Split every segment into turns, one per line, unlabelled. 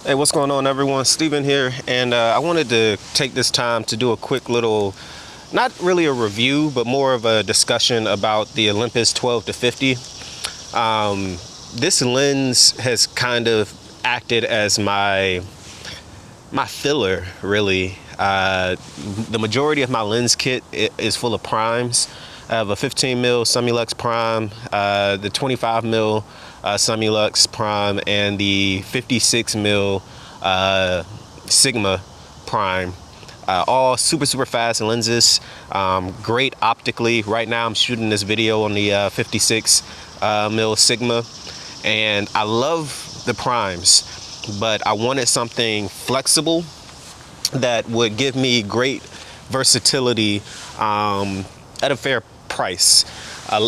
Hey, what's going on, everyone? Steven here, and I wanted to take this time to do a quick little, not really a review, but more of a discussion about the Olympus 12 to 50. This lens has kind of acted as my filler, really. The majority of my lens kit is full of primes. I have a 15 mil Summilux prime, the 25 mil Summilux prime, and the 56 mil Sigma prime. All super fast lenses, great optically. Right now I'm shooting this video on the 56 mil Sigma, and I love the primes, but I wanted something flexible that would give me great versatility at a fair price.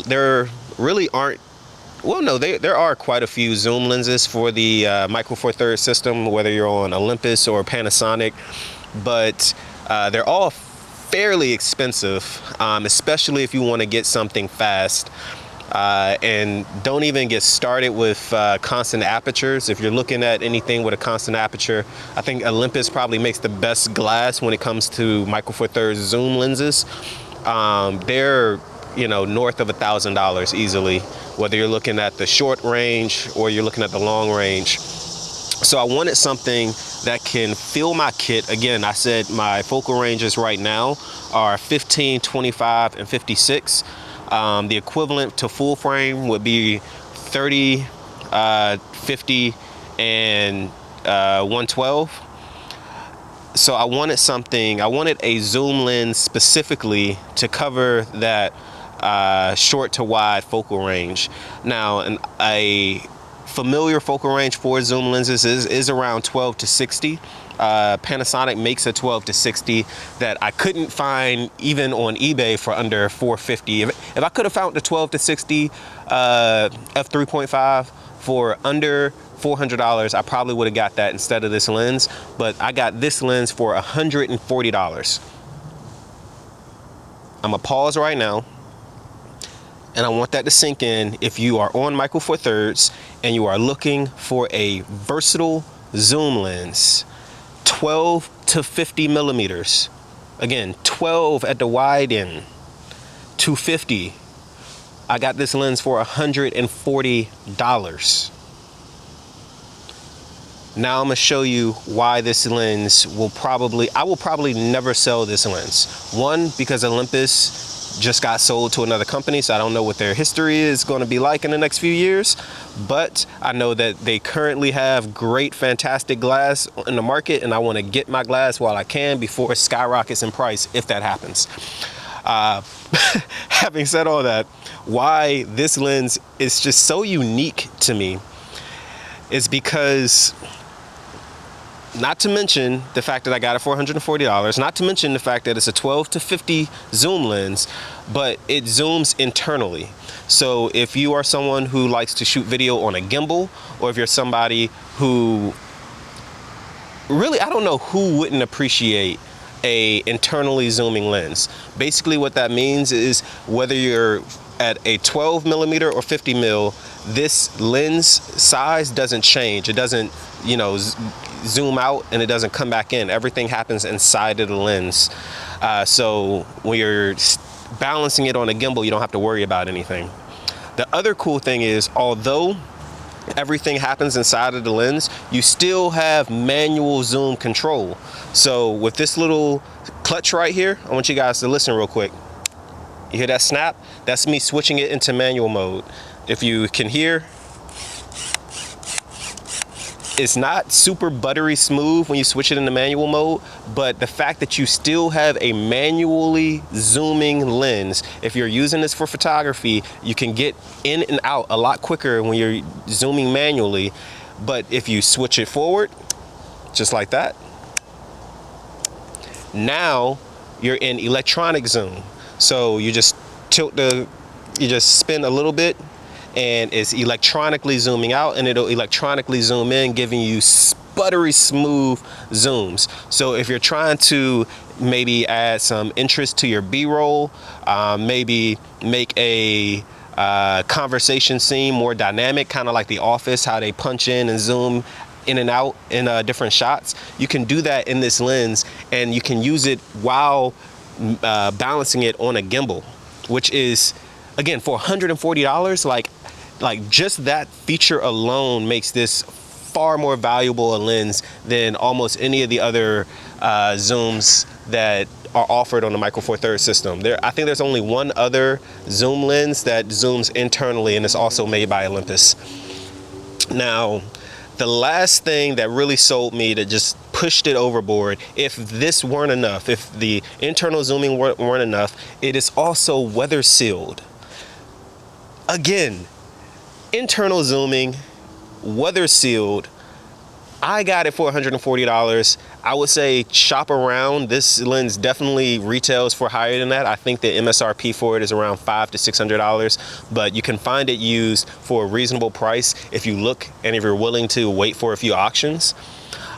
There really aren't, well, no, there are quite a few zoom lenses for the Micro Four Thirds system, whether you're on Olympus or Panasonic, but they're all fairly expensive, especially if you want to get something fast. And don't even get started with constant apertures. If you're looking at anything with a constant aperture, I think Olympus probably makes the best glass when it comes to Micro Four Thirds zoom lenses. They're north of $1,000 easily, whether you're looking at the short range or you're looking at the long range. So I wanted something that can fill my kit. Again, I said my focal ranges right now are 15, 25, and 56. The equivalent to full frame would be 30, 50, and 112. So I wanted a zoom lens specifically to cover that short to wide focal range. Now, a familiar focal range for zoom lenses is around 12 to 60. Panasonic makes a 12 to 60 that I couldn't find even on eBay for under $450. If I could have found the 12 to 60 f3.5 for under $400, I probably would have got that instead of this lens, but I got this lens for $140. I'm gonna pause right now, and I want that to sink in. If you are on Micro Four Thirds and you are looking for a versatile zoom lens, 12 to 50 millimeters, again, 12 at the wide end to 50, I got this lens for $140. Now I'm gonna show you why this lens I will probably never sell this lens. One, because Olympus just got sold to another company, so I don't know what their history is going to be like in the next few years, but I know that they currently have great, fantastic glass in the market, and I want to get my glass while I can before it skyrockets in price, if that happens. Having said all that, why this lens is just so unique to me is because, not to mention the fact that I got it for $140, not to mention the fact that it's a 12 to 50 zoom lens, but it zooms internally. So if you are someone who likes to shoot video on a gimbal, or if you're somebody who really, I don't know who wouldn't appreciate a internally zooming lens. Basically what that means is whether you're at a 12 millimeter or 50 mil, this lens size doesn't change. It doesn't, zoom out and it doesn't come back in. Everything happens inside of the lens. So when you're balancing it on a gimbal, you don't have to worry about anything. The other cool thing is, although everything happens inside of the lens, you still have manual zoom control. So with this little clutch right here, I want you guys to listen real quick. You hear that snap? That's me switching it into manual mode. If you can hear, it's not super buttery smooth when you switch it into manual mode, but the fact that you still have a manually zooming lens, if you're using this for photography, you can get in and out a lot quicker when you're zooming manually. But if you switch it forward, just like that, now you're in electronic zoom. So you just you just spin a little bit, and it's electronically zooming out, and it'll electronically zoom in, giving you buttery smooth zooms. So if you're trying to maybe add some interest to your B-roll, maybe make a conversation scene more dynamic, kind of like The Office, how they punch in and zoom in and out in different shots. You can do that in this lens, and you can use it while balancing it on a gimbal, which is, again, for $140, like just that feature alone makes this far more valuable a lens than almost any of the other zooms that are offered on the Micro Four Thirds system. I think there's only one other zoom lens that zooms internally, and it's also made by Olympus. Now, the last thing that really sold me, that just pushed it overboard, if this weren't enough, if the internal zooming weren't enough, it is also weather sealed. Again, internal zooming, weather sealed. I got it for $140. I would say shop around. This lens definitely retails for higher than that. I think the MSRP for it is around $500 to $600, but you can find it used for a reasonable price if you look and if you're willing to wait for a few auctions.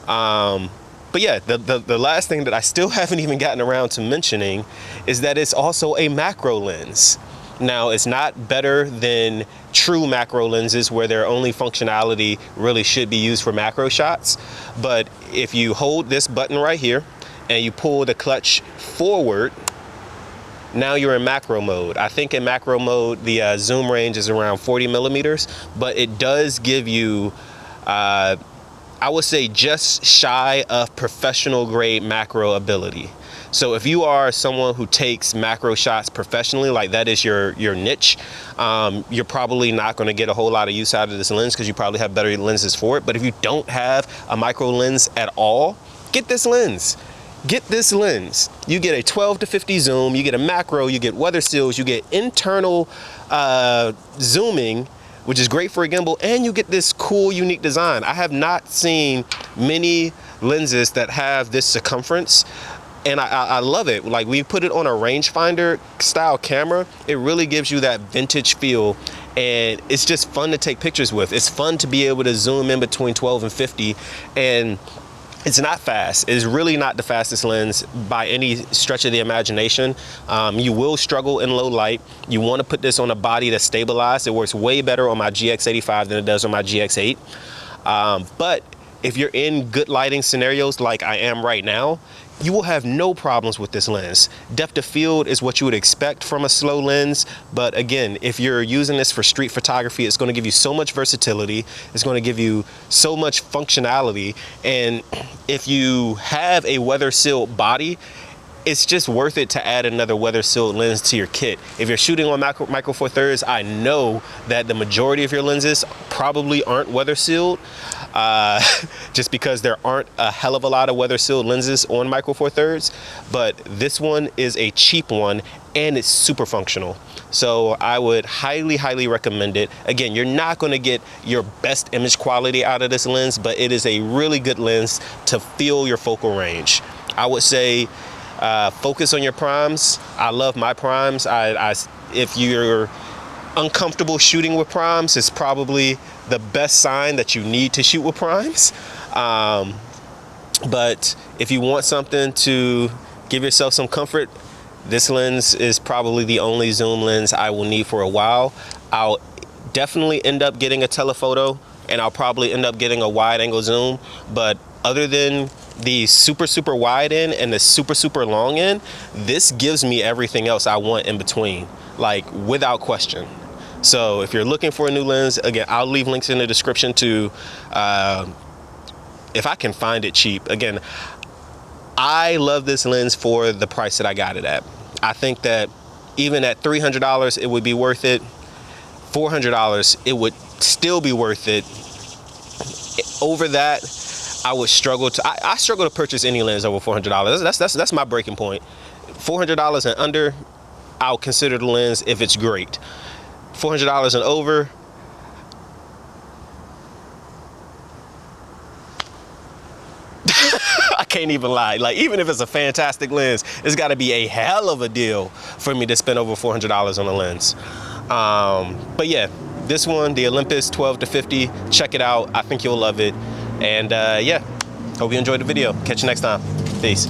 But yeah, the last thing that I still haven't even gotten around to mentioning is that it's also a macro lens. Now, it's not better than true macro lenses where their only functionality really should be used for macro shots. But if you hold this button right here and you pull the clutch forward, now you're in macro mode. I think in macro mode, the zoom range is around 40 millimeters, but it does give you, I would say, just shy of professional grade macro ability. So if you are someone who takes macro shots professionally, like that is your niche, you're probably not going to get a whole lot of use out of this lens because you probably have better lenses for it. But if you don't have a micro lens at all, get this lens. Get this lens. You get a 12 to 50 zoom, you get a macro, you get weather seals, you get internal zooming, which is great for a gimbal, and you get this cool, unique design. I have not seen many lenses that have this circumference, and I love it. Like, we put it on a rangefinder style camera, it really gives you that vintage feel, and it's just fun to take pictures with. It's fun to be able to zoom in between 12 and 50, and it's not fast. It's really not the fastest lens by any stretch of the imagination. You will struggle in low light. You want to put this on a body that's stabilized. It works way better on my GX85 than it does on my GX8. But if you're in good lighting scenarios like I am right now, you will have no problems with this lens. Depth of field is what you would expect from a slow lens, but again, if you're using this for street photography, it's going to give you so much versatility, it's going to give you so much functionality, and if you have a weather sealed body, it's just worth it to add another weather sealed lens to your kit. If you're shooting on Micro Four Thirds, I know that the majority of your lenses probably aren't weather sealed, just because there aren't a hell of a lot of weather sealed lenses on Micro Four Thirds, but this one is a cheap one and it's super functional. So I would highly, highly recommend it. Again, you're not going to get your best image quality out of this lens, but it is a really good lens to feel your focal range. I would say focus on your primes. I love my primes. If you're uncomfortable shooting with primes, it's probably the best sign that you need to shoot with primes. But if you want something to give yourself some comfort, this lens is probably the only zoom lens I will need for a while. I'll definitely end up getting a telephoto, and I'll probably end up getting a wide angle zoom, but other than the super, super wide end and the super, super long end, this gives me everything else I want in between, like without question. So if you're looking for a new lens, again, I'll leave links in the description to, if I can find it cheap. Again, I love this lens for the price that I got it at. I think that even at $300, it would be worth it. $400, it would still be worth it. Over that, I would struggle to, I struggle to purchase any lens over $400. That's my breaking point. $400 and under, I'll consider the lens if it's great. $400 and over, I can't even lie. Like, even if it's a fantastic lens, it's got to be a hell of a deal for me to spend over $400 on a lens. But yeah, this one, the Olympus 12 to 50, check it out. I think you'll love it. And yeah, hope you enjoyed the video. Catch you next time. Peace.